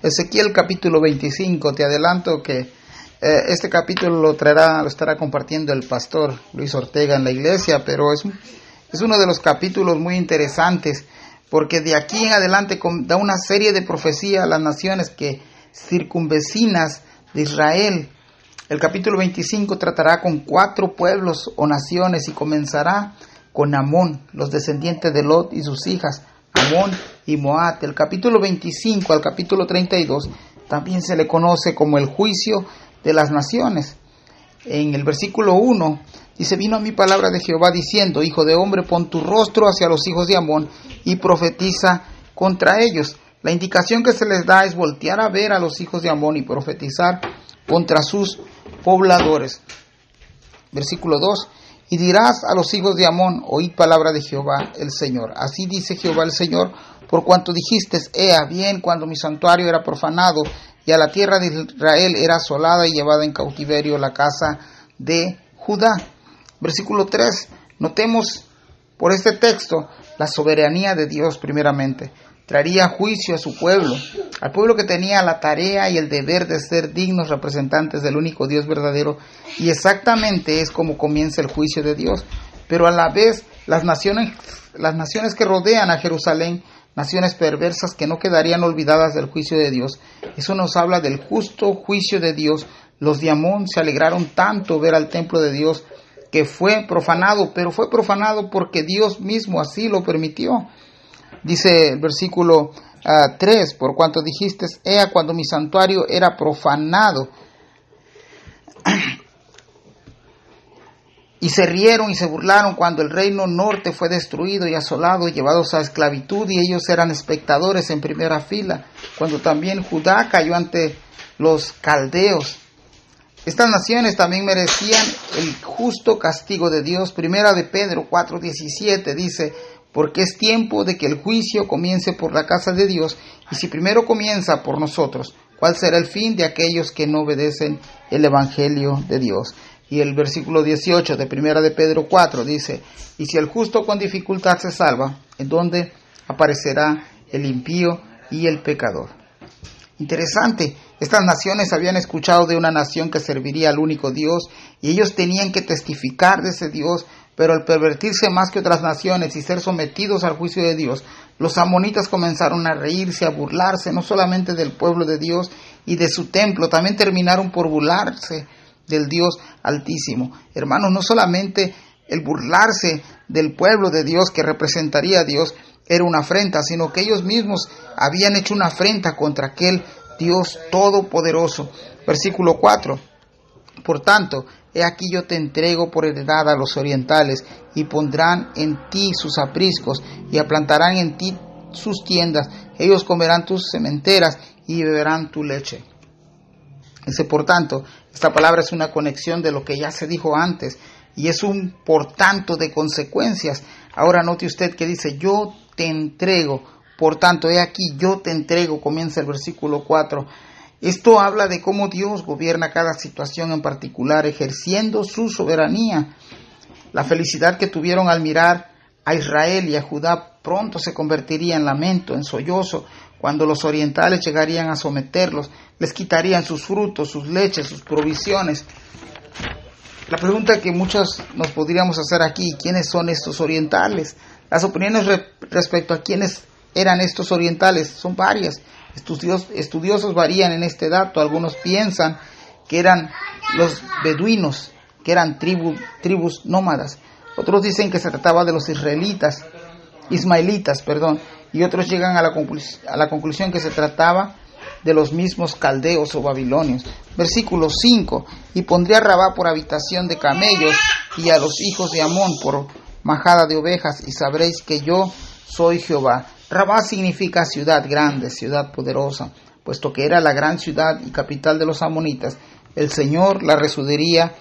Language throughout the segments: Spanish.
Ezequiel capítulo 25, te adelanto que este capítulo lo estará compartiendo el pastor Luis Ortega en la iglesia, pero es uno de los capítulos muy interesantes, porque de aquí en adelante da una serie de profecías a las naciones que circunvecinas de Israel. El capítulo 25 tratará con 4 pueblos o naciones y comenzará con Amón, los descendientes de Lot y sus hijas, Amón y Moab. El capítulo 25 al capítulo 32 también se le conoce como el juicio de las naciones. En el versículo 1 dice: vino a mí palabra de Jehová diciendo, hijo de hombre, pon tu rostro hacia los hijos de Amón y profetiza contra ellos. La indicación que se les da es voltear a ver a los hijos de Amón y profetizar contra sus pobladores. Versículo 2: y dirás a los hijos de Amón, oíd palabra de Jehová el Señor. Así dice Jehová el Señor, por cuanto dijiste, ea bien, cuando mi santuario era profanado, y a la tierra de Israel era asolada y llevada en cautiverio la casa de Judá. Versículo 3, notemos por este texto la soberanía de Dios primeramente. Traería juicio a su pueblo, al pueblo que tenía la tarea y el deber de ser dignos representantes del único Dios verdadero, y exactamente es como comienza el juicio de Dios. Pero a la vez las naciones que rodean a Jerusalén, naciones perversas que no quedarían olvidadas del juicio de Dios. Eso nos habla del justo juicio de Dios. Los de Amón se alegraron tanto ver al templo de Dios que fue profanado, pero fue profanado porque Dios mismo así lo permitió. Dice el versículo 3, por cuanto dijiste, ea cuando mi santuario era profanado. Y se rieron y se burlaron cuando el reino norte fue destruido y asolado y llevados a esclavitud, y ellos eran espectadores en primera fila, cuando también Judá cayó ante los caldeos. Estas naciones también merecían el justo castigo de Dios. Primera de Pedro 4:17 dice: porque es tiempo de que el juicio comience por la casa de Dios, y si primero comienza por nosotros, ¿cuál será el fin de aquellos que no obedecen el evangelio de Dios? Y el versículo 18 de Primera de Pedro 4 dice: y si el justo con dificultad se salva, ¿en dónde aparecerá el impío y el pecador? Interesante, estas naciones habían escuchado de una nación que serviría al único Dios, y ellos tenían que testificar de ese Dios. Pero al pervertirse más que otras naciones y ser sometidos al juicio de Dios, los amonitas comenzaron a reírse, a burlarse, no solamente del pueblo de Dios y de su templo, también terminaron por burlarse del Dios Altísimo. Hermanos, no solamente el burlarse del pueblo de Dios que representaría a Dios era una afrenta, sino que ellos mismos habían hecho una afrenta contra aquel Dios todopoderoso. Versículo 4. Por tanto, he aquí yo te entrego por heredad a los orientales, y pondrán en ti sus apriscos, y aplantarán en ti sus tiendas. Ellos comerán tus sementeras y beberán tu leche. Dice, por tanto, esta palabra es una conexión de lo que ya se dijo antes, y es un por tanto de consecuencias. Ahora note usted que dice, yo te entrego. Por tanto, he aquí yo te entrego, comienza el versículo 4. Esto habla de cómo Dios gobierna cada situación en particular, ejerciendo su soberanía. La felicidad que tuvieron al mirar a Israel y a Judá pronto se convertiría en lamento, en sollozo, cuando los orientales llegarían a someterlos, les quitarían sus frutos, sus leches, sus provisiones. La pregunta que muchos nos podríamos hacer aquí: ¿quiénes son estos orientales? Las opiniones respecto a quiénes eran estos orientales son varias. Estudiosos varían en este dato. Algunos piensan que eran los beduinos, que eran tribus nómadas. Otros dicen que se trataba de los ismaelitas, y otros llegan a la conclusión que se trataba de los mismos caldeos o babilonios. Versículo 5: y pondré a Rabá por habitación de camellos, y a los hijos de Amón por majada de ovejas, y sabréis que yo soy Jehová. Rabá significa ciudad grande, ciudad poderosa, puesto que era la gran ciudad y capital de los amonitas. El Señor la reduciría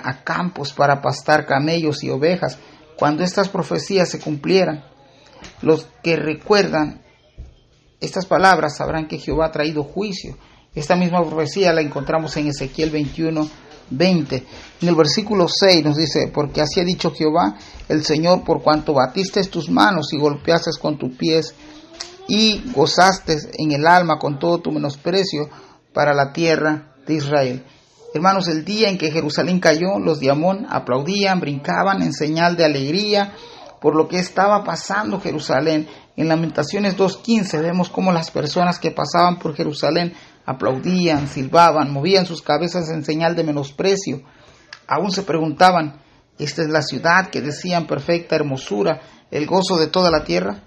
a campos para pastar camellos y ovejas cuando estas profecías se cumplieran. Los que recuerdan estas palabras sabrán que Jehová ha traído juicio. Esta misma profecía la encontramos en Ezequiel 21:20. En el versículo 6 nos dice: porque así ha dicho Jehová el Señor, por cuanto batiste tus manos y golpeaste con tus pies y gozaste en el alma con todo tu menosprecio para la tierra de Israel. Hermanos, el día en que Jerusalén cayó, los de Amón aplaudían, brincaban en señal de alegría por lo que estaba pasando Jerusalén. En Lamentaciones 2:15 vemos cómo las personas que pasaban por Jerusalén aplaudían, silbaban, movían sus cabezas en señal de menosprecio. Aún se preguntaban, ¿esta es la ciudad que decían perfecta hermosura, el gozo de toda la tierra?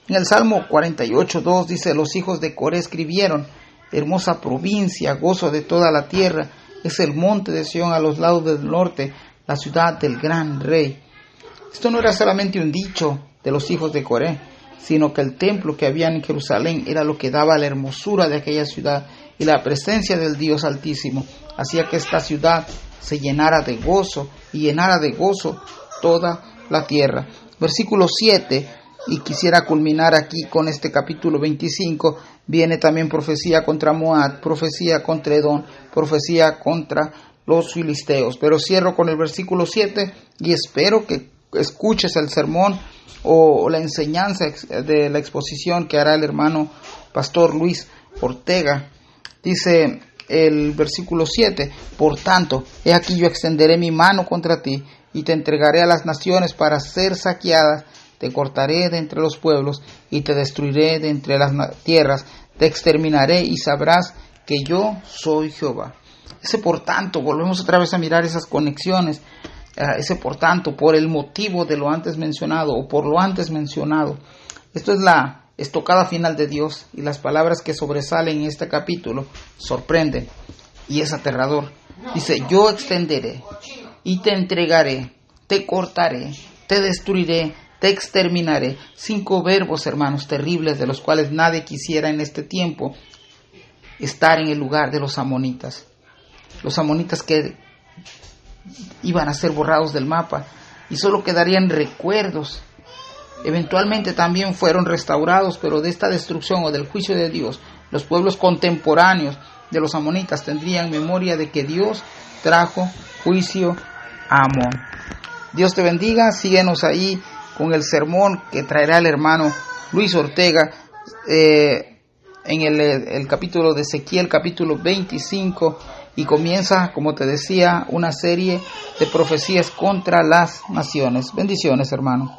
En el Salmo 48:2 dice, los hijos de Coré escribieron, hermosa provincia, gozo de toda la tierra, es el monte de Sión a los lados del norte, la ciudad del gran rey. Esto no era solamente un dicho de los hijos de Coré, sino que el templo que había en Jerusalén era lo que daba la hermosura de aquella ciudad, y la presencia del Dios Altísimo hacía que esta ciudad se llenara de gozo y llenara de gozo toda la tierra. Versículo 7, y quisiera culminar aquí con este capítulo 25, viene también profecía contra Moab, profecía contra Edom, profecía contra los filisteos. Pero cierro con el versículo 7 y espero que escuches el sermón o la enseñanza de la exposición que hará el hermano pastor Luis Ortega. Dice el versículo 7, por tanto, he aquí yo extenderé mi mano contra ti y te entregaré a las naciones para ser saqueadas, te cortaré de entre los pueblos y te destruiré de entre las tierras, te exterminaré y sabrás que yo soy Jehová. Ese por tanto, volvemos otra vez a mirar esas conexiones, ese por tanto, por el motivo de lo antes mencionado o por lo antes mencionado. Esto es la estocada final de Dios, y las palabras que sobresalen en este capítulo sorprenden y es aterrador. Dice, yo extenderé y te entregaré, te cortaré, te destruiré, te exterminaré. 5 verbos, hermanos, terribles, de los cuales nadie quisiera en este tiempo estar en el lugar de los amonitas. Los amonitas que iban a ser borrados del mapa y solo quedarían recuerdos. Eventualmente también fueron restaurados, pero de esta destrucción o del juicio de Dios, los pueblos contemporáneos de los amonitas tendrían memoria de que Dios trajo juicio a Amón. Dios te bendiga, síguenos ahí con el sermón que traerá el hermano Luis Ortega en el capítulo de Ezequiel, capítulo 25, y comienza, como te decía, una serie de profecías contra las naciones. Bendiciones, hermano.